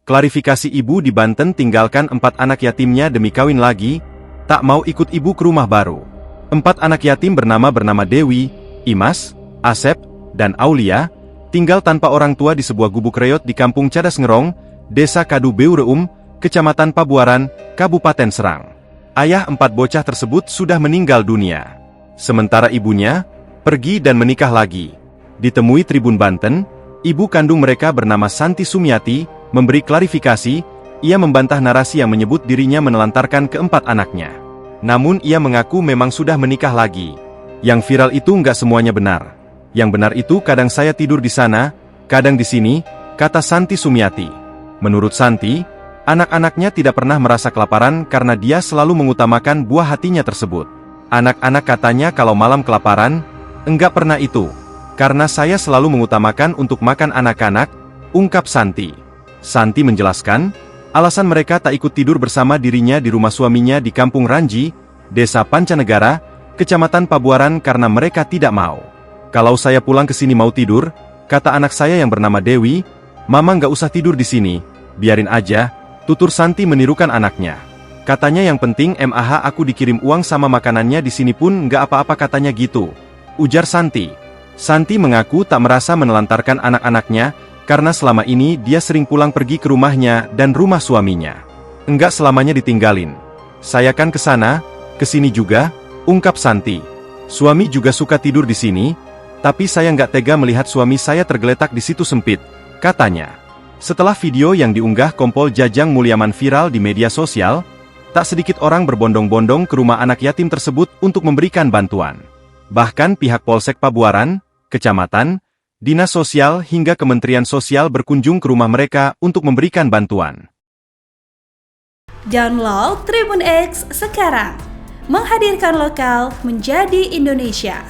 Klarifikasi ibu di Banten tinggalkan 4 anak yatimnya demi kawin lagi, tak mau ikut ibu ke rumah baru. 4 anak yatim bernama Dewi, Imas, Asep, dan Aulia, tinggal tanpa orang tua di sebuah gubuk reot di Kampung Cadas Ngerong, Desa Kadu Beureum, Kecamatan Pabuaran, Kabupaten Serang. Ayah 4 bocah tersebut sudah meninggal dunia. Sementara ibunya, pergi dan menikah lagi. Ditemui Tribun Banten, ibu kandung mereka bernama Santi Sumiati, memberi klarifikasi. Ia membantah narasi yang menyebut dirinya menelantarkan ke-4 anaknya. Namun ia mengaku memang sudah menikah lagi. Yang viral itu nggak semuanya benar. Yang benar itu kadang saya tidur di sana, kadang di sini, kata Santi Sumiati. Menurut Santi, anak-anaknya tidak pernah merasa kelaparan karena dia selalu mengutamakan buah hatinya tersebut. Anak-anak katanya kalau malam kelaparan, enggak pernah itu. Karena saya selalu mengutamakan untuk makan anak-anak, ungkap Santi. Santi menjelaskan, alasan mereka tak ikut tidur bersama dirinya di rumah suaminya di Kampung Ranji, Desa Pancanegara, Kecamatan Pabuaran karena mereka tidak mau. Kalau saya pulang ke sini mau tidur, kata anak saya yang bernama Dewi, Mama nggak usah tidur di sini, biarin aja, tutur Santi menirukan anaknya. Katanya yang penting MAH aku dikirim uang sama makanannya di sini pun nggak apa-apa katanya gitu, ujar Santi. Santi mengaku tak merasa menelantarkan anak-anaknya, karena selama ini dia sering pulang pergi ke rumahnya dan rumah suaminya. Enggak selamanya ditinggalin. Saya kan ke sana, ke sini juga, ungkap Santi. Suami juga suka tidur di sini, tapi saya nggak tega melihat suami saya tergeletak di situ sempit, katanya. Setelah video yang diunggah Kompol Jajang Mulyaman viral di media sosial, tak sedikit orang berbondong-bondong ke rumah anak yatim tersebut untuk memberikan bantuan. Bahkan pihak Polsek Pabuaran, Kecamatan, Dinas Sosial hingga Kementerian Sosial berkunjung ke rumah mereka untuk memberikan bantuan. Download Tribun X sekarang, menghadirkan lokal menjadi Indonesia.